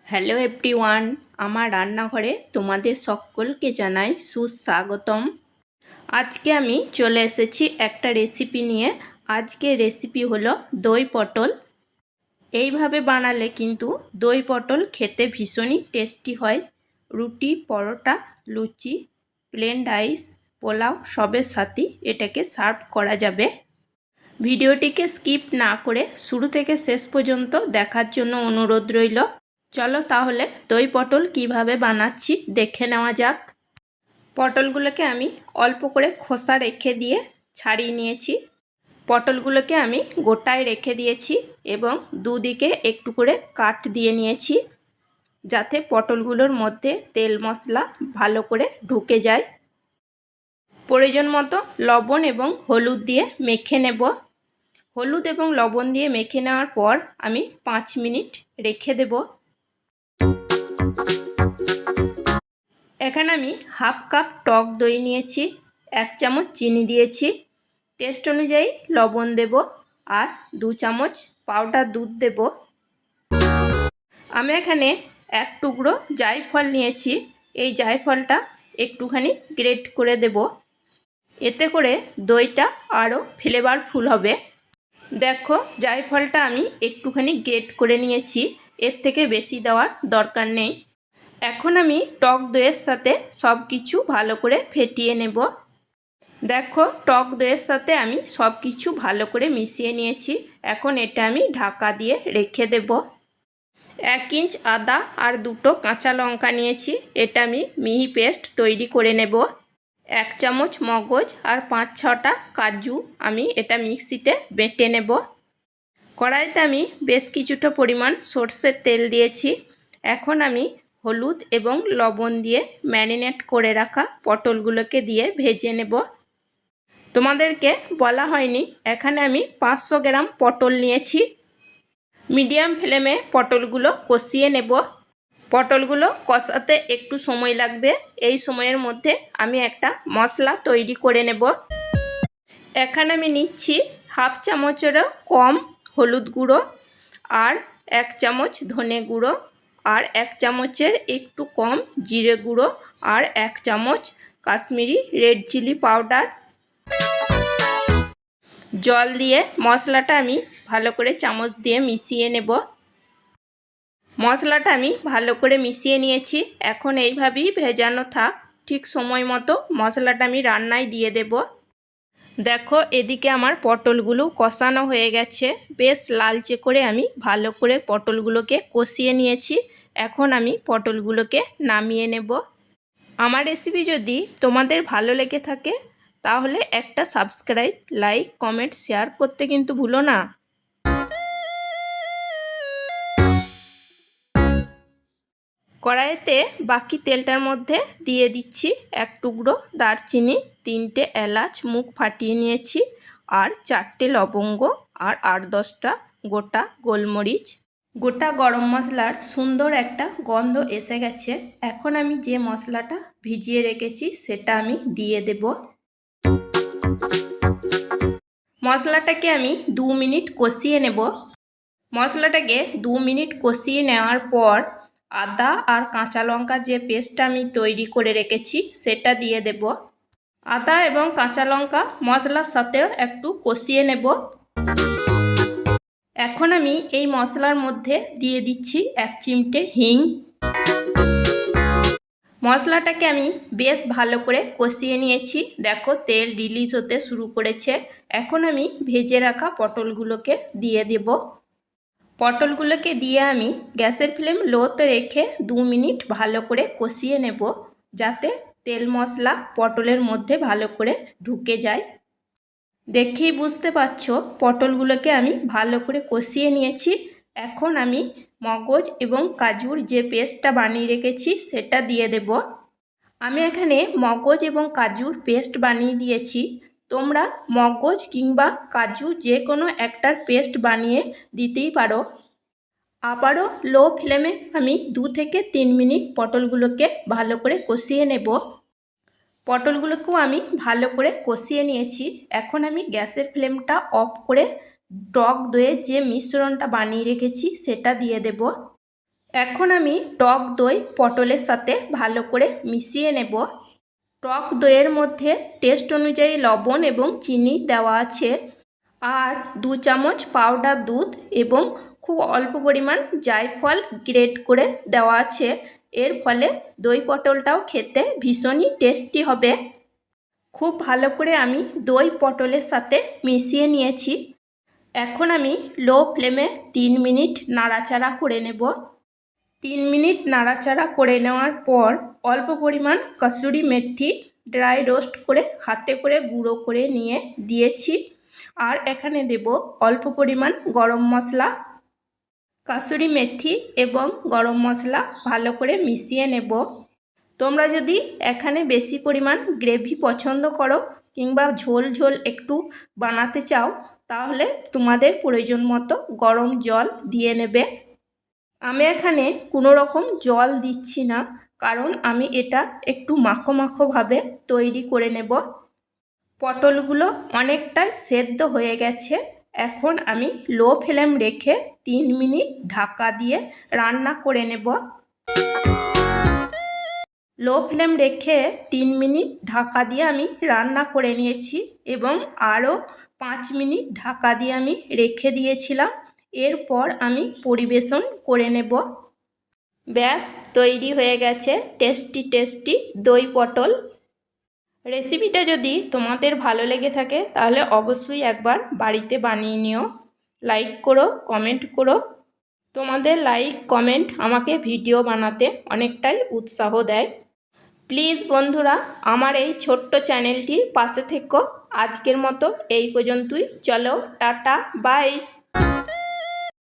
Hello everyone, আমার রান্নাঘরে তোমাদের সকলকে জানাই সুস্বাগতম। আজকে আমি চলে এসেছি একটা রেসিপি নিয়ে। আজকে রেসিপি হলো দই পটল। এইভাবে বানালে কিন্তু দই পটল খেতে ভীষণই টেস্টি হয়। রুটি, পরোটা, লুচি, প্লেন রাইস, পোলাও সবের সাথেই এটাকে সার্ভ করা যাবে। ভিডিওটিকে স্কিপ না করে শুরু থেকে শেষ পর্যন্ত দেখার জন্য অনুরোধ রইল। চলো তাহলে দই পটল কিভাবে বানাচ্ছি দেখে নেওয়া যাক। পটলগুলোকে আমি অল্প করে খোসা রেখে দিয়ে ছাড়িয়ে নিয়েছি। পটলগুলোকে আমি গোটায় রেখে দিয়েছি এবং দুদিকে একটু করে কাট দিয়ে নিয়েছি, যাতে পটলগুলোর মধ্যে তেল মশলা ভালো করে ঢুকে যায়। প্রয়োজন মতো লবণ এবং হলুদ দিয়ে মেখে নেব। হলুদ এবং লবণ দিয়ে মেখে নেওয়ার পর আমি 5 মিনিট রেখে দেব। এখানে আমি হাফ কাপ টক দই নিয়েছি, 1 চামচ চিনি দিয়েছি, টেস্ট অনুযায়ী লবণ দেব আর 2 চামচ পাউডার দুধ দেব। আমি এখানে 1 টুকরো জায়ফল নিয়েছি। এই জায়ফলটা একটুখানি গ্রেট করে দেব, এতে করে দইটা আরও ফ্লেভারফুল হবে। দেখো, জায়ফলটা আমি একটুখানি গ্রেট করে নিয়েছি, এর থেকে বেশি দেওয়ার দরকার নেই। এখন আমি টক দইয়ের সাথে সব কিছু ভালো করে ফেটিয়ে নেব। দেখো, টক দইয়ের সাথে আমি সব কিছু ভালো করে মিশিয়ে নিয়েছি। এখন এটা আমি ঢাকা দিয়ে রেখে দেব। 1 ইঞ্চ আদা আর 2টো কাঁচা লঙ্কা নিয়েছি, এটা আমি মিহি পেস্ট তৈরি করে নেব। 1 চামচ মগজ আর 5-6টা কাজু আমি এটা মিক্সিতে বেটে নেব। কড়াইতে আমি বেশ কিছুটা পরিমাণ সর্ষের তেল দিয়েছি। এখন আমি হলুদ এবং লবণ দিয়ে ম্যারিনেট করে রাখা পটলগুলোকে দিয়ে ভেজে নেব। তোমাদেরকে বলা হয়নি, এখানে আমি 500 গ্রাম পটল নিয়েছি। মিডিয়াম ফ্লেমে পটলগুলো কষিয়ে নেব। পটলগুলো কষাতে একটু সময় লাগবে। এই সময়ের মধ্যে আমি একটা মশলা তৈরি করে নেব। এখানে আমি নিচ্ছি হাফ চামচেরও কম হলুদ গুঁড়ো আর 1 চামচ ধনে গুঁড়ো আর 1 চামচের একটু কম জিরে গুঁড়ো আর 1 চামচ কাশ্মীরি রেড চিলি পাউডার। জল দিয়ে মশলাটা আমি ভালো করে চামচ দিয়ে মিশিয়ে নেব। মশলাটা আমি ভালো করে মিশিয়ে নিয়েছি। এখন এইভাবেই ভেজানো থাক। ঠিক সময় মতো মশলাটা আমি রান্নায় দিয়ে দেব। দেখো, এদিকে আমার পটলগুলো কষানো হয়ে গেছে। বেশ লালচে করে আমি ভালো করে পটলগুলোকে কষিয়ে নিয়েছি। এখন আমি পটলগুলোকে নামিয়ে নেব। আমার রেসিপি যদি তোমাদের ভালো লেগে থাকে তাহলে একটা সাবস্ক্রাইব, লাইক, কমেন্ট, শেয়ার করতে কিন্তু ভুলো না। কড়াইতে বাকি তেলটার মধ্যে দিয়ে দিচ্ছি 1 টুকরো দারচিনি, 3টে এলাচ মুখ ফাটিয়ে নিয়েছি আর 4টে লবঙ্গ আর 8-10টা গোটা গোলমরিচ। গোটা গরম মশলার সুন্দর একটা গন্ধ এসে গেছে। এখন আমি যে মশলাটা ভিজিয়ে রেখেছি সেটা আমি দিয়ে দেব। মশলাটাকে আমি 2 মিনিট কষিয়ে নেব। মশলাটাকে 2 মিনিট কষিয়ে নেওয়ার পর আদা আর কাঁচা লঙ্কা যে পেস্টটা আমি তৈরি করে রেখেছি সেটা দিয়ে দেব। আদা এবং কাঁচা লঙ্কা মশলার সাথেও একটু কষিয়ে নেব। এখন আমি এই মশলার মধ্যে দিয়ে দিচ্ছি 1 চিমটে হিং। মশলাটাকে আমি বেশ ভালো করে কষিয়ে নিয়েছি। দেখো, তেল রিলিজ হতে শুরু করেছে। এখন আমি ভেজে রাখা পটলগুলোকে দিয়ে দেব। পটলগুলোকে দিয়ে আমি গ্যাসের ফ্লেম লোতে রেখে 2 মিনিট ভালো করে কষিয়ে নেব, যাতে তেল মশলা পটলের মধ্যে ভালো করে ঢুকে যায়। দেখেই বুঝতে পারছো পটলগুলোকে আমি ভালো করে কষিয়ে নিয়েছি। এখন আমি মগজ এবং কাজুর যে পেস্টটা বানিয়ে রেখেছি সেটা দিয়ে দেব। আমি এখানে মগজ এবং কাজুর পেস্ট বানিয়ে দিয়েছি। তোমরা মগজ কিংবা কাজু যে কোনো একটার পেস্ট বানিয়ে দিতেই পারো। আবারও লো ফ্লেমে আমি 2 থেকে 3 মিনিট পটলগুলোকে ভালো করে কষিয়ে নেব। পটলগুলোকেও আমি ভালো করে কষিয়ে নিয়েছি। এখন আমি গ্যাসের ফ্লেমটা অফ করে টক দইয়ের যে মিশ্রণটা বানিয়ে রেখেছি সেটা দিয়ে দেব। এখন আমি টক দই পটলের সাথে ভালো করে মিশিয়ে নেব। টক দইয়ের মধ্যে টেস্ট অনুযায়ী লবণ এবং চিনি দেওয়া আছে, আর 2 চামচ পাউডার দুধ এবং খুব অল্প পরিমাণ জায়ফল গ্রেট করে দেওয়া আছে। এর ফলে দই পটলটাও খেতে ভীষণই টেস্টি হবে। খুব ভালো করে আমি দই পটলের সাথে মিশিয়ে নিয়েছি। এখন আমি লো ফ্লেমে 3 মিনিট নাড়াচাড়া করে নেব। 3 মিনিট নাড়াচাড়া করে নেওয়ার পর অল্প পরিমাণ কসুরি মেথি ড্রাই রোস্ট করে হাতে করে গুঁড়ো করে নিয়ে দিয়েছি। আর এখানে দেব অল্প পরিমাণ গরম মশলা। কসুরি মেথি এবং গরম মশলা ভালো করে মিশিয়ে নেব। তোমরা যদি এখানে বেশি পরিমাণ গ্রেভি পছন্দ করো কিংবা ঝোল ঝোল একটু বানাতে চাও, তাহলে তোমাদের প্রয়োজন মতো গরম জল দিয়ে নেবে। আমি এখানে কোনো রকম জল দিচ্ছি না, কারণ আমি এটা একটু মাখো মাখোভাবে তৈরি করে নেব। পটলগুলো অনেকটাই সেদ্ধ হয়ে গেছে। এখন আমি লো ফ্লেম রেখে 3 মিনিট ঢাকা দিয়ে রান্না করে নেব। লো ফ্লেম রেখে 3 মিনিট ঢাকা দিয়ে আমি রান্না করে নিয়েছি এবং আরও 5 মিনিট ঢাকা দিয়ে আমি রেখে দিয়েছিলাম। এরপর আমি পরিবেশন করে নেব। ব্যাস তৈরি হয়ে গেছে টেস্টি টেস্টি দই পটল। রেসিপিটা যদি তোমাদের ভালো লেগে থাকে তাহলে অবশ্যই একবার বাড়িতে বানিয়ে নিও। লাইক করো, কমেন্ট করো। তোমাদের লাইক কমেন্ট আমাকে ভিডিও বানাতে অনেকটাই উৎসাহ দেয়। প্লিজ বন্ধুরা, আমার এই ছোট্ট চ্যানেলটির পাশে থেকো। আজকের মতো এই পর্যন্তই। চলো, টাটা, বাই।